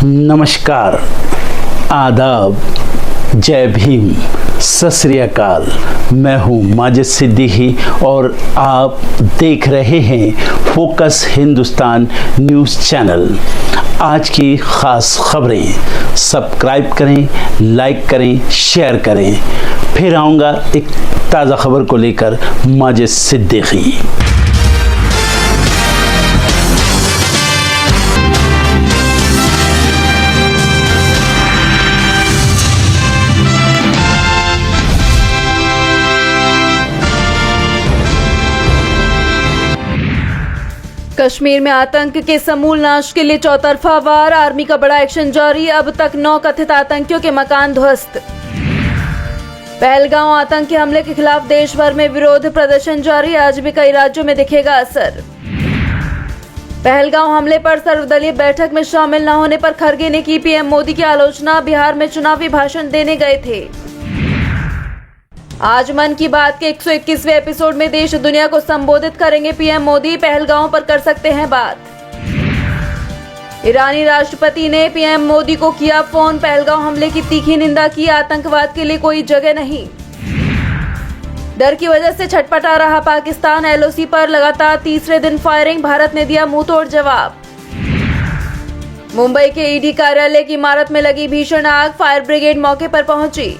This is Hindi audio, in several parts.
नमस्कार, आदाब, जय भीम, सत श्री अकाल। मैं हूँ माजिद सिद्दीकी और आप देख रहे हैं फोकस हिंदुस्तान न्यूज़ चैनल। आज की ख़ास खबरें सब्सक्राइब करें, लाइक करें, शेयर करें। फिर आऊँगा एक ताज़ा खबर को लेकर माजिद सिद्दीकी। कश्मीर में आतंक के समूल नाश के लिए चौतरफा वार, आर्मी का बड़ा एक्शन जारी। अब तक 9 कथित आतंकियों के मकान ध्वस्त। पहलगांव आतंकी हमले के खिलाफ देश भर में विरोध प्रदर्शन जारी, आज भी कई राज्यों में दिखेगा असर। पहलगांव हमले पर सर्वदलीय बैठक में शामिल न होने पर खरगे ने की पीएम मोदी की आलोचना, बिहार में चुनावी भाषण देने गए थे। आज मन की बात के 121वें एपिसोड में देश दुनिया को संबोधित करेंगे पीएम मोदी, पहलगांव पर कर सकते हैं बात। ईरानी राष्ट्रपति ने पीएम मोदी को किया फोन, पहलगांव हमले की तीखी निंदा की, आतंकवाद के लिए कोई जगह नहीं। डर की वजह से छटपटा रहा पाकिस्तान, एलओसी पर लगातार तीसरे दिन फायरिंग, भारत ने दिया मुंहतोड़ जवाब। मुंबई के ईडी कार्यालय की इमारत में लगी भीषण आग, फायर ब्रिगेड मौके पर पहुंची।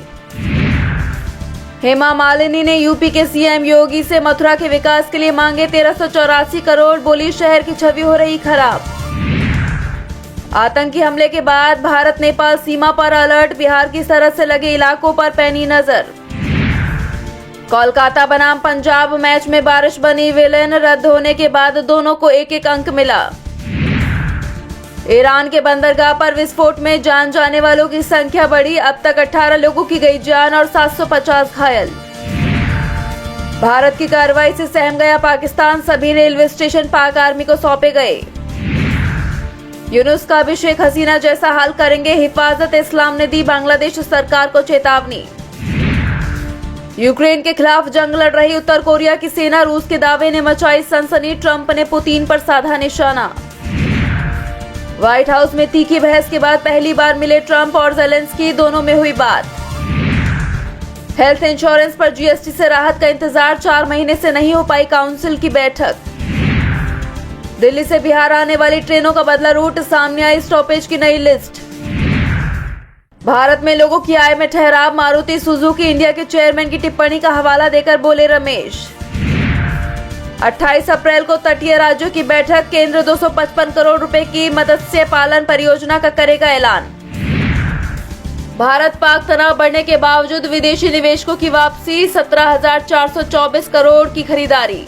हेमा मालिनी ने यूपी के सीएम योगी से मथुरा के विकास के लिए मांगे 1384 करोड़, बोली शहर की छवि हो रही खराब। आतंकी हमले के बाद भारत नेपाल सीमा पर अलर्ट, बिहार की सरहद से लगे इलाकों पर पैनी नजर। कोलकाता बनाम पंजाब मैच में बारिश बनी विलेन, रद्द होने के बाद दोनों को एक एक अंक मिला। ईरान के बंदरगाह पर विस्फोट में जान जाने वालों की संख्या बढ़ी, अब तक 18 लोगों की गई जान और 750 घायल। भारत की कार्रवाई से सहम गया पाकिस्तान, सभी रेलवे स्टेशन पाक आर्मी को सौंपे गए। यूनुस का भी शेख हसीना जैसा हाल करेंगे, हिफाजत इस्लाम ने दी बांग्लादेश सरकार को चेतावनी। यूक्रेन के खिलाफ जंग लड़ रही उत्तर कोरिया की सेना, रूस के दावे ने मचाई सनसनी, ट्रंप ने पुतिन पर साधा निशाना। व्हाइट हाउस में तीखी बहस के बाद पहली बार मिले ट्रंप और ज़ेलेंस्की, दोनों में हुई बात। हेल्थ इंश्योरेंस पर जीएसटी से राहत का इंतजार, 4 महीने से नहीं हो पाई काउंसिल की बैठक। दिल्ली से बिहार आने वाली ट्रेनों का बदला रूट, सामने आई स्टॉपेज की नई लिस्ट। भारत में लोगों की आय में ठहराव, मारुति सुजुकी इंडिया के चेयरमैन की टिप्पणी का हवाला देकर बोले रमेश। 28 अप्रैल को तटीय राज्यों की बैठक, केंद्र 255 करोड़ रुपए की मत्स्य पालन परियोजना का करेगा ऐलान। भारत पाक तनाव बढ़ने के बावजूद विदेशी निवेशकों की वापसी, 17,424 करोड़ की खरीदारी।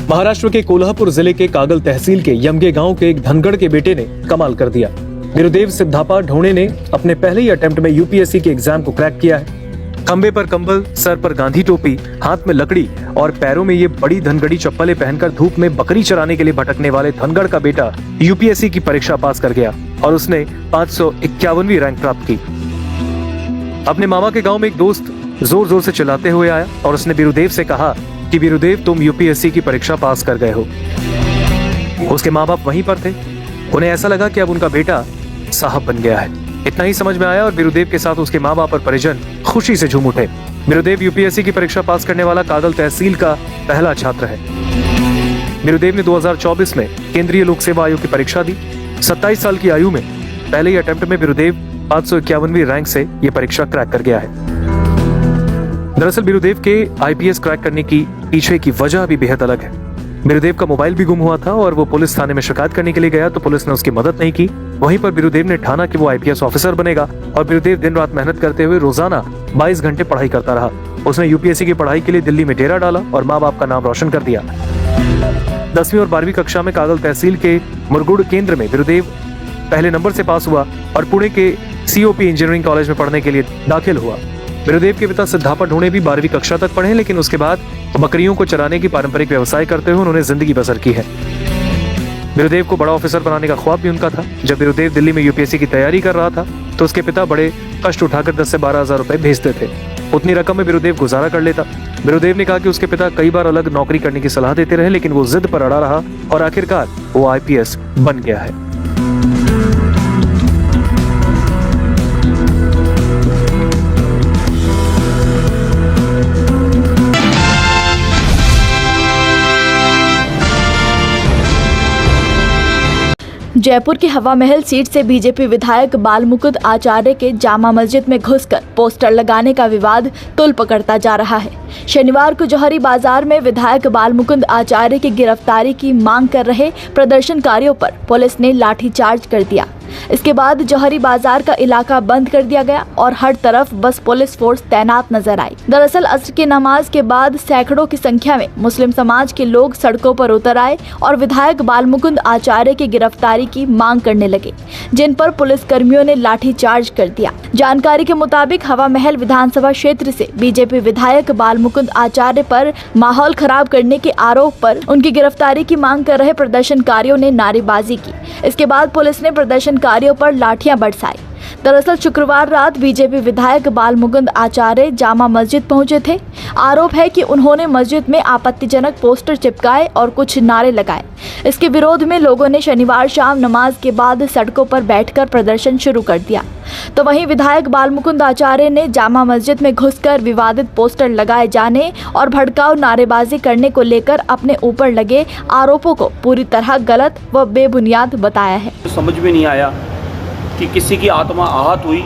महाराष्ट्र के कोल्हापुर जिले के कागल तहसील के यमगे गांव के एक धनगढ़ के बेटे ने कमाल कर दिया। वीरुदेव सिद्धापा ढोणे ने अपने पहले ही अटेम्प्ट में यूपीएससी के एग्जाम को क्रैक किया है। खंबे पर कंबल, सर पर गांधी टोपी, हाथ में लकड़ी और पैरों में ये बड़ी धनगढ़ी चप्पलें पहनकर धूप में बकरी चराने के लिए भटकने वाले धनगढ़ का बेटा यूपीएससी की परीक्षा पास कर गया और उसने 551वीं रैंक प्राप्त की। अपने मामा के गाँव में एक दोस्त जोर जोर से चिल्लाते हुए आया और उसने वीरुदेव से कहा कि वीरुदेव, तुम यूपीएससी की परीक्षा पास कर गए हो। उसके माँ बाप वहीं पर थे, उन्हें ऐसा लगा कि अब उनका बेटा साहब बन गया है। इतना ही समझ में आया और वीरुदेव के साथ उसके माँ बाप और परिजन खुशी से झूम उठे। वीरुदेव यूपीएससी की परीक्षा पास करने वाला कागल तहसील का पहला छात्र है। वीरुदेव ने 2024 में केंद्रीय लोक सेवा आयोग की परीक्षा दी। 27 साल की आयु में पहले ही अटेम्प्ट में वीरुदेव 551वीं रैंक से ये परीक्षा क्रैक कर गया है। दरअसल वीरुदेव के आईपीएस क्रैक करने की पीछे की वजह भी बेहद अलग है। वीरुदेव का मोबाइल भी गुम हुआ था और वो पुलिस थाने में शिकायत करने के लिए गया तो पुलिस ने उसकी मदद नहीं की। वहीं पर वीरुदेव ने ठाना कि वो आईपीएस ऑफिसर बनेगा और वीरुदेव दिन रात मेहनत करते हुए रोजाना 22 घंटे पढ़ाई करता रहा। उसने यूपीएससी की पढ़ाई के लिए दिल्ली में डेरा डाला और माँ बाप का नाम रोशन कर दिया। 10वीं और 12वीं कक्षा में कागल तहसील के मुरगुड़ केंद्र में वीरुदेव पहले नंबर से पास हुआ और पुणे के सीओपी इंजीनियरिंग कॉलेज में पढ़ने के लिए दाखिल हुआ। वीरुदेव के पिता सिद्धापा ढोणे भी 12वीं कक्षा तक पढ़े, लेकिन उसके बाद बकरियों को चराने की पारंपरिक व्यवसाय करते हुए उन्होंने जिंदगी बसर की है। वीरुदेव को बड़ा ऑफिसर बनाने का ख्वाब भी उनका था। जब वीरुदेव दिल्ली में यूपीएससी की तैयारी कर रहा था तो उसके पिता बड़े कष्ट उठाकर 10 से 12 हजार रुपए भेजते थे। उतनी रकम में वीरुदेव गुजारा कर लेता। बिरुदेव ने कहा कि उसके पिता कई बार अलग नौकरी करने की सलाह देते रहे, लेकिन वो जिद पर अड़ा रहा और आखिरकार वो आईपीएस बन गया है। जयपुर की हवा महल सीट से बीजेपी विधायक बालमुकुंद आचार्य के जामा मस्जिद में घुसकर पोस्टर लगाने का विवाद तूल पकड़ता जा रहा है। शनिवार को जौहरी बाजार में विधायक बालमुकुंद आचार्य की गिरफ्तारी की मांग कर रहे प्रदर्शनकारियों पर पुलिस ने लाठीचार्ज कर दिया। इसके बाद जौहरी बाजार का इलाका बंद कर दिया गया और हर तरफ बस पुलिस फोर्स तैनात नजर आई। दरअसल असर की नमाज के बाद सैकड़ों की संख्या में मुस्लिम समाज के लोग सड़कों पर उतर आए और विधायक बालमुकुंद आचार्य की गिरफ्तारी की मांग करने लगे, जिन पर पुलिस कर्मियों ने लाठीचार्ज कर दिया। जानकारी के मुताबिक हवा महल विधानसभा क्षेत्र से बीजेपी विधायक बालमुकुंद आचार्य पर माहौल खराब करने के आरोप पर उनकी गिरफ्तारी की मांग कर रहे प्रदर्शनकारियों ने नारेबाजी की। इसके बाद पुलिस ने प्रदर्शनकारियों पर लाठियां बरसाई। दरअसल शुक्रवार रात बीजेपी विधायक बालमुकुंद आचार्य जामा मस्जिद पहुंचे थे। आरोप है कि उन्होंने मस्जिद में आपत्तिजनक पोस्टर चिपकाए और कुछ नारे लगाए। इसके विरोध में लोगों ने शनिवार शाम नमाज के बाद सड़कों पर बैठकर प्रदर्शन शुरू कर दिया। तो वहीं विधायक बालमुकुंद आचार्य ने जामा मस्जिद में घुसकर विवादित पोस्टर लगाए जाने और भड़काऊ नारेबाजी करने को लेकर अपने ऊपर लगे आरोपों को पूरी तरह गलत व बेबुनियाद बताया है। समझ में नहीं आया कि किसी की आत्मा आहत हुई।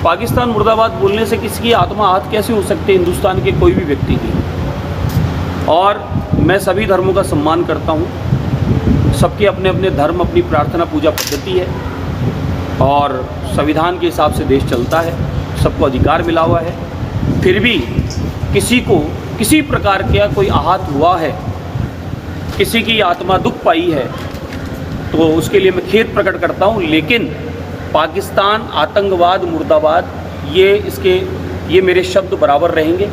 पाकिस्तान मुर्दाबाद बोलने से किसी की आत्मा आहत कैसे हो सकती है हिंदुस्तान के कोई भी व्यक्ति की। और मैं सभी धर्मों का सम्मान करता हूँ। सबके अपने अपने धर्म, अपनी प्रार्थना पूजा पद्धति है और संविधान के हिसाब से देश चलता है, सबको अधिकार मिला हुआ है। फिर भी किसी को किसी प्रकार का कोई आहत हुआ है, किसी की आत्मा दुख पाई है, तो उसके लिए मैं खेद प्रकट करता हूँ। लेकिन पाकिस्तान आतंकवाद मुर्दाबाद ये मेरे शब्द बराबर रहेंगे।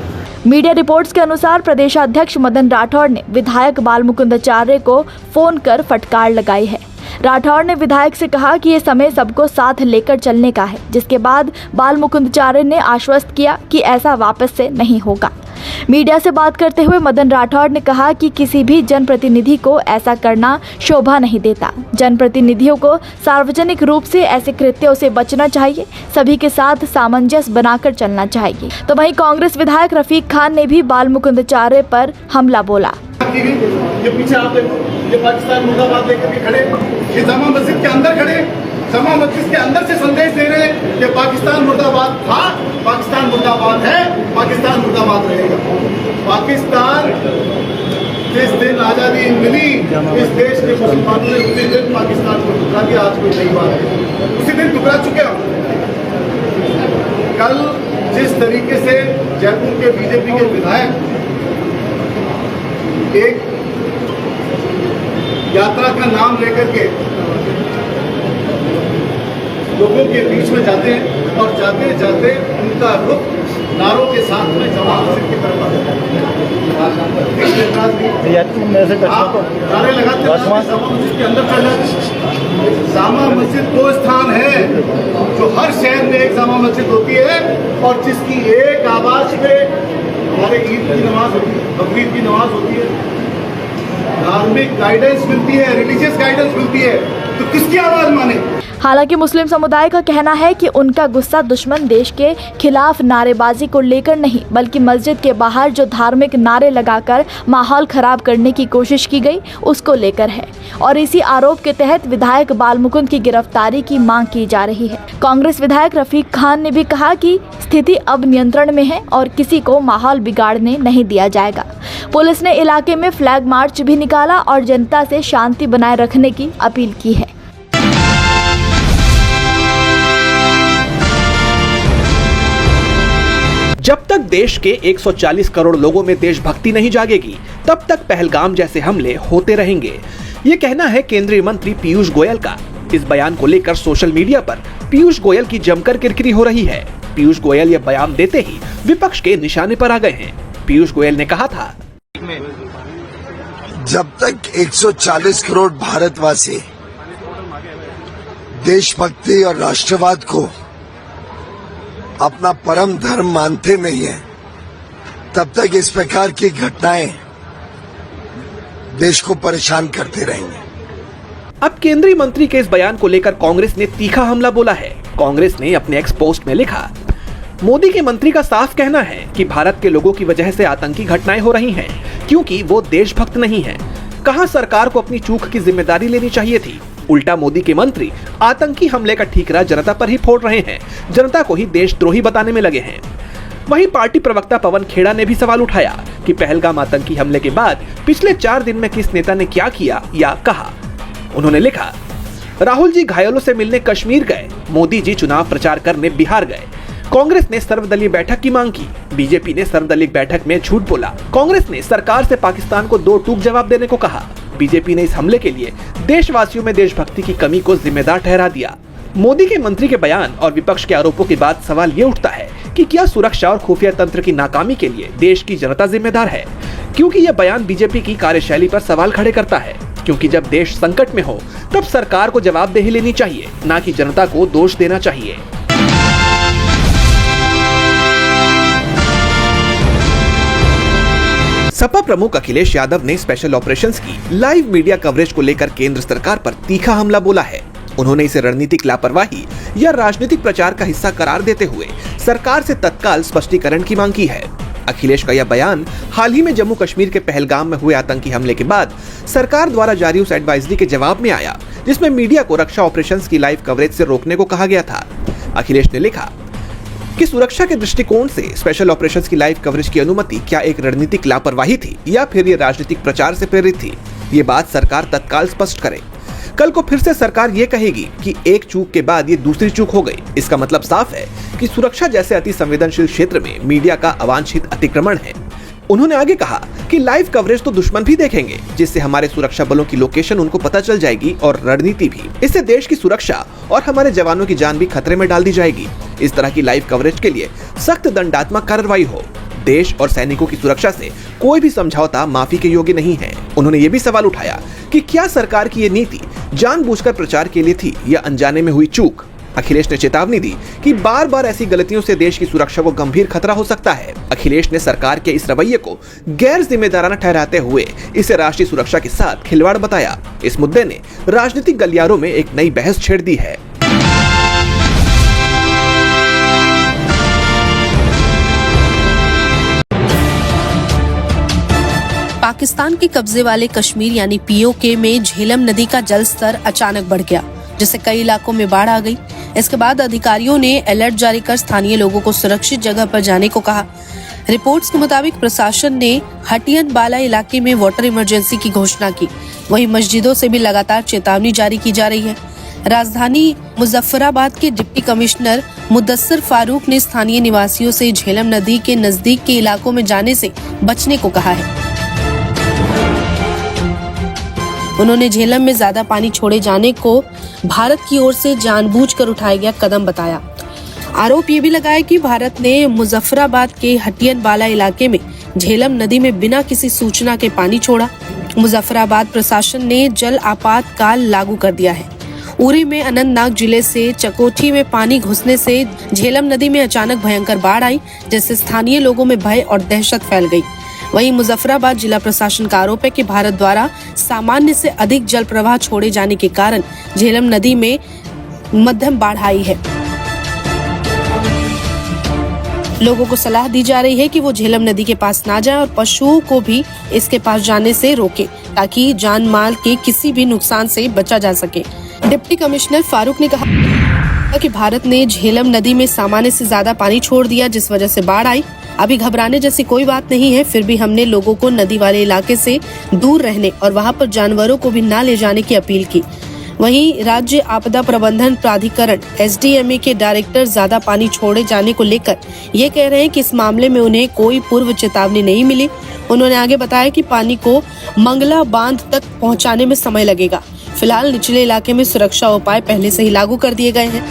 मीडिया रिपोर्ट्स के अनुसार प्रदेशाध्यक्ष मदन राठौड़ ने विधायक बालमुकुंद आचार्य को फोन कर फटकार लगाई है। राठौड़ ने विधायक से कहा कि ये समय सबको साथ लेकर चलने का है, जिसके बाद बालमुकुंद आचार्य ने आश्वस्त किया कि ऐसा वापस से नहीं होगा। मीडिया से बात करते हुए मदन राठौड़ ने कहा कि किसी भी जनप्रतिनिधि को ऐसा करना शोभा नहीं देता। जनप्रतिनिधियों को सार्वजनिक रूप से ऐसे कृत्यों से बचना चाहिए, सभी के साथ सामंजस्य बनाकर चलना चाहिए। तो वहीं कांग्रेस विधायक रफीक खान ने भी बालमुकुंद आचार्य पर हमला बोला। ये पीछे आप ये पाकिस्तान मुर्दाबाद लेकर के खड़े, ये जामा मस्जिद के अंदर खड़े, जामा मस्जिद के अंदर से संदेश दे रहे हैं कि पाकिस्तान मुर्दाबाद था, पाकिस्तान मुर्दाबाद है, पाकिस्तान मुर्दाबाद रहेगा। पाकिस्तान जिस दिन आज़ादी मिली इस देश के मुसलमानों ने उसी दिन पाकिस्तान को टुकरा दिया। आज कोई नई बात है, उसी दिन टुकरा चुके हम। कल जिस तरीके से जयपुर के बीजेपी के विधायक एक यात्रा का नाम लेकर के लोगों के बीच में जाते हैं और जाते जाते उनका रुख नारों के साथ में जामा मस्जिद की तरफ नारे लगाते जामा मस्जिद के अंदर चल जाते। जामा मस्जिद वो स्थान है जो हर शहर में एक जामा मस्जिद होती है और जिसकी एक आवाज पे हमारे ईद की नमाज होती है, बकरीद की नमाज होती है, धार्मिक गाइडेंस मिलती है, रिलीजियस गाइडेंस मिलती है, तो किसकी आवाज माने। हालांकि मुस्लिम समुदाय का कहना है कि उनका गुस्सा दुश्मन देश के खिलाफ नारेबाजी को लेकर नहीं, बल्कि मस्जिद के बाहर जो धार्मिक नारे लगाकर माहौल खराब करने की कोशिश की गई उसको लेकर है और इसी आरोप के तहत विधायक बालमुकुंद की गिरफ्तारी की मांग की जा रही है। कांग्रेस विधायक रफीक खान ने भी कहा कि स्थिति अब नियंत्रण में है और किसी को माहौल बिगाड़ने नहीं दिया जाएगा। पुलिस ने इलाके में फ्लैग मार्च भी निकाला और जनता से शांति बनाए रखने की अपील की है। जब तक देश के 140 करोड़ लोगों में देशभक्ति नहीं जागेगी, तब तक पहलगाम जैसे हमले होते रहेंगे। ये कहना है केंद्रीय मंत्री पीयूष गोयल का। इस बयान को लेकर सोशल मीडिया पर पीयूष गोयल की जमकर किरकिरी हो रही है। पीयूष गोयल ये बयान देते ही विपक्ष के निशाने पर आ गए हैं। पीयूष गोयल ने कहा था, जब तक 140 करोड़ भारतवासी देशभक्ति और राष्ट्रवाद को अपना परम धर्म मानते नहीं है, तब तक इस प्रकार की घटनाएं देश को परेशान करते रहेंगे। अब केंद्रीय मंत्री के इस बयान को लेकर कांग्रेस ने तीखा हमला बोला है। कांग्रेस ने अपने एक्स पोस्ट में लिखा, मोदी के मंत्री का साफ कहना है कि भारत के लोगों की वजह से आतंकी घटनाएं हो रही हैं, क्योंकि वो देशभक्त नहीं हैं। कहा सरकार को अपनी चूक की जिम्मेदारी लेनी चाहिए थी। उल्टा मोदी के मंत्री आतंकी हमले का ठीकरा जनता पर ही फोड़ रहे हैं, जनता को ही देशद्रोही बताने में लगे हैं। वहीं पार्टी प्रवक्ता पवन खेड़ा ने भी सवाल उठाया कि पहलगाम आतंकी हमले के बाद पिछले 4 दिन में किस नेता ने क्या किया या कहा। उन्होंने लिखा, राहुल जी घायलों से मिलने कश्मीर गए, मोदी जी चुनाव प्रचार करने बिहार गए। कांग्रेस ने सर्वदलीय बैठक की मांग की, बीजेपी ने सर्वदलीय बैठक में झूठ बोला। कांग्रेस ने सरकार से पाकिस्तान को 2 टूक जवाब देने को कहा। बीजेपी ने इस हमले के लिए देशवासियों में देशभक्ति की कमी को जिम्मेदार ठहरा दिया। मोदी के मंत्री के बयान और विपक्ष के आरोपों के बाद सवाल ये उठता है कि क्या सुरक्षा और खुफिया तंत्र की नाकामी के लिए देश की जनता जिम्मेदार है? क्योंकि यह बयान बीजेपी की कार्यशैली पर सवाल खड़े करता है। क्योंकि जब देश संकट में हो तब सरकार को जवाबदेही लेनी चाहिए, ना कि जनता को दोष देना चाहिए। सपा प्रमुख अखिलेश यादव ने स्पेशल ऑपरेशंस की लाइव मीडिया कवरेज को लेकर केंद्र सरकार पर तीखा हमला बोला है। उन्होंने इसे रणनीतिक लापरवाही या राजनीतिक प्रचार का हिस्सा करार देते हुए सरकार से तत्काल स्पष्टीकरण की मांग की है। अखिलेश का यह बयान हाल ही में जम्मू कश्मीर के पहलगाम में हुए आतंकी हमले के बाद सरकार द्वारा जारी उस एडवाइजरी के जवाब में आया, जिसमें मीडिया को रक्षा ऑपरेशंस की लाइव कवरेज से रोकने को कहा गया था। अखिलेश ने लिखा कि सुरक्षा के दृष्टिकोण से स्पेशल ऑपरेशंस की लाइव कवरेज की अनुमति क्या एक रणनीतिक लापरवाही थी या फिर ये राजनीतिक प्रचार से प्रेरित थी? ये बात सरकार तत्काल स्पष्ट करे। कल को फिर से सरकार ये कहेगी कि एक चूक के बाद ये दूसरी चूक हो गई। इसका मतलब साफ है कि सुरक्षा जैसे अति संवेदनशील क्षेत्र में मीडिया का अवांछित अतिक्रमण है। उन्होंने आगे कहा कि लाइव कवरेज तो दुश्मन भी देखेंगे, जिससे हमारे सुरक्षा बलों की लोकेशन उनको पता चल जाएगी और रणनीति भी। इससे देश की सुरक्षा और हमारे जवानों की जान भी खतरे में डाल दी जाएगी। इस तरह की लाइव कवरेज के लिए सख्त दंडात्मक कार्रवाई हो। देश और सैनिकों की सुरक्षा से कोई भी समझौता माफी के योग्य नहीं है। उन्होंने ये भी सवाल उठाया कि क्या सरकार की ये नीति जानबूझकर प्रचार के लिए थी या अनजाने में हुई चूक। अखिलेश ने चेतावनी दी कि बार बार ऐसी गलतियों से देश की सुरक्षा को गंभीर खतरा हो सकता है। अखिलेश ने सरकार के इस रवैये को गैर जिम्मेदाराना ठहराते हुए इसे राष्ट्रीय सुरक्षा के साथ खिलवाड़ बताया। इस मुद्दे ने राजनीतिक गलियारों में एक नई बहस छेड़ दी है। पाकिस्तान के कब्जे वाले कश्मीर यानी पीओके में झेलम नदी का जल स्तर अचानक बढ़ गया, जिससे कई इलाकों में बाढ़ आ गई। इसके बाद अधिकारियों ने अलर्ट जारी कर स्थानीय लोगों को सुरक्षित जगह पर जाने को कहा। रिपोर्ट्स के मुताबिक प्रशासन ने हटियन बाला इलाके में वाटर इमरजेंसी की घोषणा की। वहीं मस्जिदों से भी लगातार चेतावनी जारी की जा रही है। राजधानी मुजफ्फराबाद के डिप्टी कमिश्नर मुदस्सिर फारूक ने स्थानीय निवासियों से झेलम नदी के नजदीक के इलाकों में जाने से बचने को कहा है। उन्होंने झेलम में ज्यादा पानी छोड़े जाने को भारत की ओर से जानबूझकर उठाया गया कदम बताया। आरोप ये भी लगाया कि भारत ने मुजफ्फराबाद के हटियन बाला इलाके में झेलम नदी में बिना किसी सूचना के पानी छोड़ा। मुजफ्फराबाद प्रशासन ने जल आपातकाल लागू कर दिया है। उरी में अनंतनाग जिले से चकोठी में पानी घुसने से झेलम नदी में अचानक भयंकर बाढ़ आई, जिससे स्थानीय लोगों में भय और दहशत फैल गई। वहीं मुजफ्फराबाद जिला प्रशासन का आरोप है कि भारत द्वारा सामान्य से अधिक जल प्रवाह छोड़े जाने के कारण झेलम नदी में मध्यम बाढ़ आई है। लोगों को सलाह दी जा रही है कि वो झेलम नदी के पास ना जाएं और पशुओं को भी इसके पास जाने से रोकें, ताकि जान माल के किसी भी नुकसान से बचा जा सके। डिप्टी कमिश्नर फारूक ने कहा कि भारत ने झेलम नदी में सामान्य से ज्यादा पानी छोड़ दिया, जिस वजह से बाढ़ आई। अभी घबराने जैसी कोई बात नहीं है, फिर भी हमने लोगों को नदी वाले इलाके से दूर रहने और वहां पर जानवरों को भी ना ले जाने की अपील की। वहीं राज्य आपदा प्रबंधन प्राधिकरण SDMA के डायरेक्टर ज्यादा पानी छोड़े जाने को लेकर ये कह रहे हैं कि इस मामले में उन्हें कोई पूर्व चेतावनी नहीं मिली। उन्होंने आगे बताया कि पानी को मंगला बांध तक पहुंचाने में समय लगेगा। फिलहाल निचले इलाके में सुरक्षा उपाय पहले से ही लागू कर दिए गए हैं।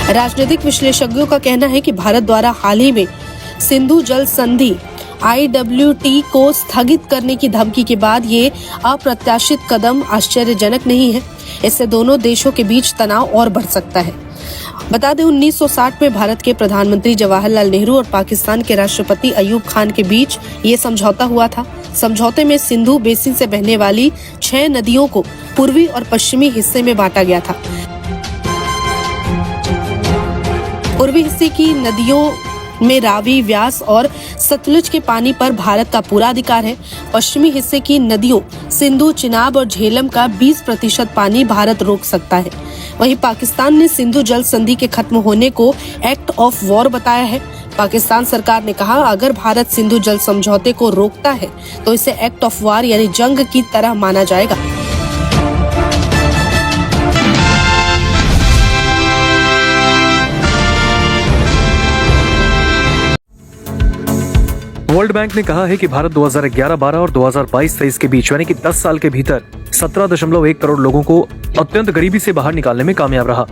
राजनीतिक विश्लेषज्ञों का कहना है कि भारत द्वारा हाल ही में सिंधु जल संधि IWT को स्थगित करने की धमकी के बाद ये अप्रत्याशित कदम आश्चर्यजनक नहीं है। इससे दोनों देशों के बीच तनाव और बढ़ सकता है। बता दें 1960 में भारत के प्रधानमंत्री जवाहरलाल नेहरू और पाकिस्तान के राष्ट्रपति अयूब खान के बीच ये समझौता हुआ था। समझौते में सिंधु बेसिन से बहने वाली 6 नदियों को पूर्वी और पश्चिमी हिस्से में बांटा गया था। पूर्वी हिस्से की नदियों में रावी, व्यास और सतलुज के पानी पर भारत का पूरा अधिकार है। पश्चिमी हिस्से की नदियों सिंधु, चिनाब और झेलम का 20% पानी भारत रोक सकता है। वहीं पाकिस्तान ने सिंधु जल संधि के खत्म होने को एक्ट ऑफ वॉर बताया है। पाकिस्तान सरकार ने कहा, अगर भारत सिंधु जल समझौते को रोकता है तो इसे एक्ट ऑफ वॉर यानी जंग की तरह माना जाएगा। वर्ल्ड बैंक ने कहा है कि भारत 2011-12 और 2022-23 के बीच यानी कि 10 साल के भीतर 17.1 करोड़ लोगों को अत्यंत गरीबी से बाहर निकालने में कामयाब रहा।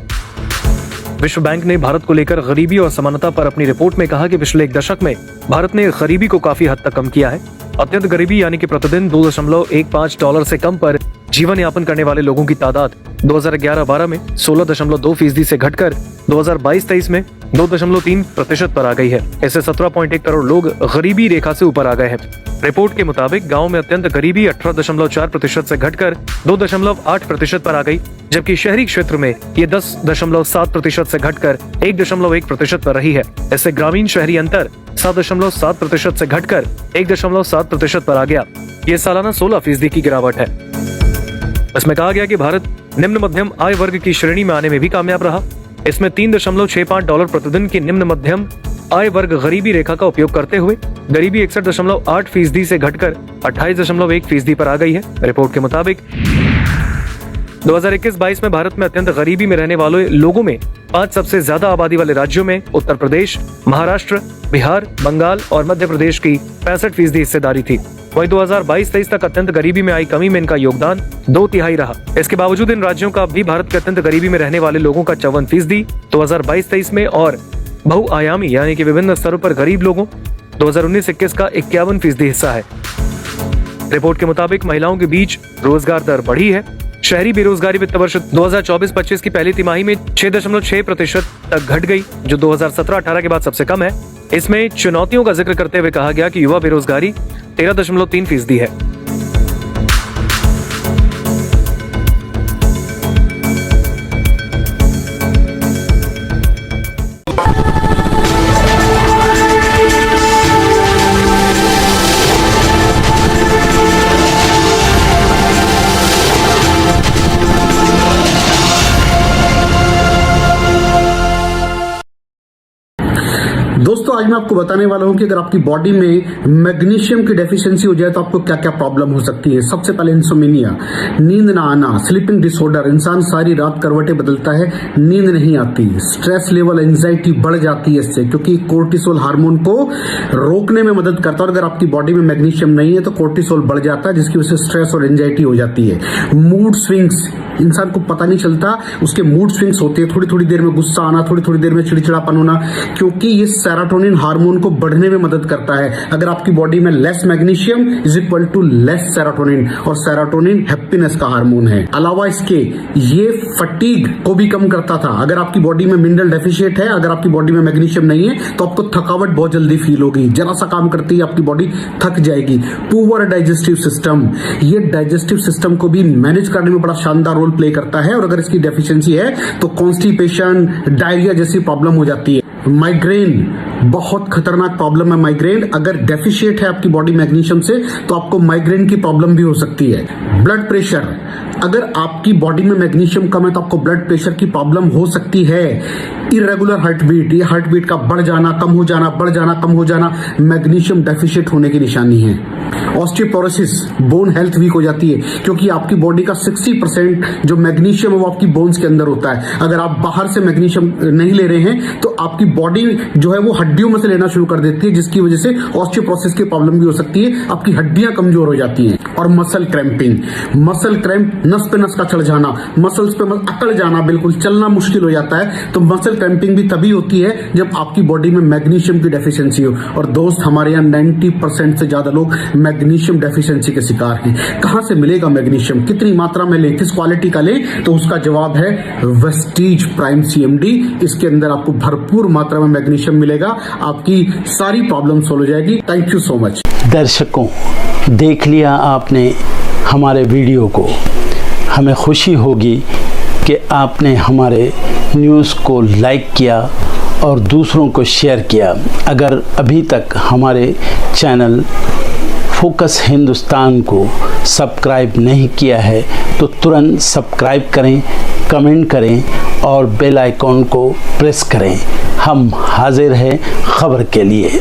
विश्व बैंक ने भारत को लेकर गरीबी और समानता पर अपनी रिपोर्ट में कहा कि पिछले 1 दशक में भारत ने गरीबी को काफी हद तक कम किया है। अत्यंत गरीबी यानी कि प्रतिदिन $2.15 से कम पर जीवन यापन करने वाले लोगों की तादाद 2011-12 में 16.2% से घटकर 2022-23 में 2.3% पर आ गई है। इससे 17.1 करोड़ लोग गरीबी रेखा से ऊपर आ गए हैं। रिपोर्ट के मुताबिक गांव में अत्यंत गरीबी 18.4% से घटकर 2.8% पर आ गई, जबकि शहरी क्षेत्र में ये 10.7% से घटकर 1.1% पर रही है। इससे ग्रामीण शहरी अंतर 7.7% से घटकर 1.7% पर आ गया। ये सालाना 16% की गिरावट है। इसमें कहा गया कि भारत निम्न मध्यम आय वर्ग की श्रेणी में आने में भी कामयाब रहा। इसमें $3.65 प्रतिदिन की निम्न मध्यम आय वर्ग गरीबी रेखा का उपयोग करते हुए गरीबी 61.8% से घटकर 28.1% पर आ गई है। रिपोर्ट के मुताबिक 2021-22 में भारत में अत्यंत गरीबी में रहने वाले लोगों में 5 सबसे ज्यादा आबादी वाले राज्यों में उत्तर प्रदेश, महाराष्ट्र, बिहार, बंगाल और मध्य प्रदेश की 65% हिस्सेदारी थी। वहीं 2022-23 तक अत्यंत गरीबी में आई कमी में इनका योगदान 2/3 रहा। इसके बावजूद इन राज्यों का भी भारत के अत्यंत गरीबी में रहने वाले लोगों का 54% 2022-23 में और बहुआयामी यानी कि विभिन्न स्तरों पर गरीब लोगों 2019-21 का 51% हिस्सा है। रिपोर्ट के मुताबिक महिलाओं के बीच रोजगार दर बढ़ी है। शहरी बेरोजगारी वित्त वर्ष 2024-25 की पहली तिमाही में 6.6% तक घट गई, जो 2017-18 के बाद सबसे कम है। इसमें चुनौतियों का जिक्र करते हुए कहा गया कि युवा बेरोजगारी 13.3% है। दोस्तों आज मैं आपको बताने वाला हूं कि अगर आपकी बॉडी में मैग्नीशियम की डेफिशिएंसी हो जाए तो आपको क्या क्या प्रॉब्लम हो सकती है। सबसे पहले इंसोमेनिया, नींद ना आना, स्लीपिंग डिसऑर्डर, इंसान सारी रात करवटें बदलता है, नींद नहीं आती, स्ट्रेस लेवल, एंजाइटी बढ़ जाती है इससे, क्योंकि कोर्टिसोल हार्मोन को रोकने में मदद करता है। और अगर आपकी बॉडी में मैग्नीशियम नहीं है तो कोर्टिसोल बढ़ जाता है, जिसकी वजह से स्ट्रेस और एंजाइटी हो जाती है। मूड स्विंग्स, इंसान को पता नहीं चलता उसके मूड स्विंग्स होते हैं, थोड़ी थोड़ी देर में गुस्सा आना, थोड़ी थोड़ी देर में चिड़चिड़ापन होना, क्योंकि ये सेरोटोनिन हार्मोन को बढ़ने में मदद करता है। अगर आपकी बॉडी में less magnesium is equal to less serotonin, और सेरोटोनिन हैप्पीनेस का हार्मोन है। अलावा इसके ये फटीग को भी कम करता था। अगर आपकी बॉडी में मिनरल डेफिशिएट है, अगर आपकी बॉडी में मैग्नीशियम नहीं है तो आपको थकावट बहुत जल्दी फील होगी, जरा सा काम करती है आपकी बॉडी थक जाएगी। पुअर डाइजेस्टिव सिस्टम, ये डाइजेस्टिव सिस्टम को भी मैनेज करने में बड़ा शानदार रोल प्ले करता है। और अगर इसकी डेफिशिएंसी है तो कॉन्स्टिपेशन, डायरिया जैसी प्रॉब्लम हो जाती है। माइग्रेन बहुत खतरनाक प्रॉब्लम है। माइग्रेन अगर डेफिशिएट है आपकी बॉडी मैग्नीशियम से तो आपको माइग्रेन की प्रॉब्लम भी हो सकती है। ब्लड प्रेशर, अगर आपकी बॉडी में मैग्नीशियम कम है तो आपको ब्लड प्रेशर की प्रॉब्लम हो सकती है। इरेगुलर हार्ट बीट, ये हार्ट बीट का बढ़ जाना, कम हो जाना, बढ़ जाना, कम हो जाना, मैग्नीशियम डेफिशिएट होने की निशानी है। ऑस्टियोपोरोसिस, बोन हेल्थ वीक हो जाती है, क्योंकि आपकी बॉडी का 60% जो मैग्नीशियम है वो आपकी बोन्स के अंदर होता है। अगर आप बाहर से मैग्नीशियम नहीं ले रहे हैं तो आपकी बॉडी जो है वो हड्डियों में से लेना शुरू कर देती है, जिसकी वजह से ऑस्टियोपोरोसिस की प्रॉब्लम भी हो सकती है, आपकी हड्डियां कमजोर हो जाती हैं। और मसल क्रैम्पिंग, मसल क्रैम्प, नस पे नस का चढ़ जाना, मसल्स पे अकड़ जाना, बिल्कुल चलना मुश्किल हो जाता है। तो मसल क्रैम्पिंग भी तभी होती है जब आपकी बॉडी में मैग्नीशियम की डेफिशिएंसी हो। और दोस्त, हमारे यहाँ 90% से ज्यादा लोग मैग्नीशियम डेफिशिएंसी के शिकार हैं। कहां से मिलेगा मैग्नीशियम, कितनी मात्रा में लें, किस क्वालिटी का लें? तो उसका जवाब है वेस्टीज प्राइम CMD। इसके अंदर आपको भरपूर मात्रा में मैग्नीशियम मिलेगा, आपकी सारी प्रॉब्लम सॉल्व हो जाएगी। Thank you so much. दर्शकों, देख लिया आपने हमारे वीडियो को। हमें खुशी होगी कि आपने हमारे न्यूज़ को लाइक किया और दूसरों को शेयर किया। अगर अभी तक हमारे चैनल फोकस हिंदुस्तान को सब्सक्राइब नहीं किया है तो तुरंत सब्सक्राइब करें, कमेंट करें और बेल आइकॉन को प्रेस करें। हम हाजिर हैं खबर के लिए।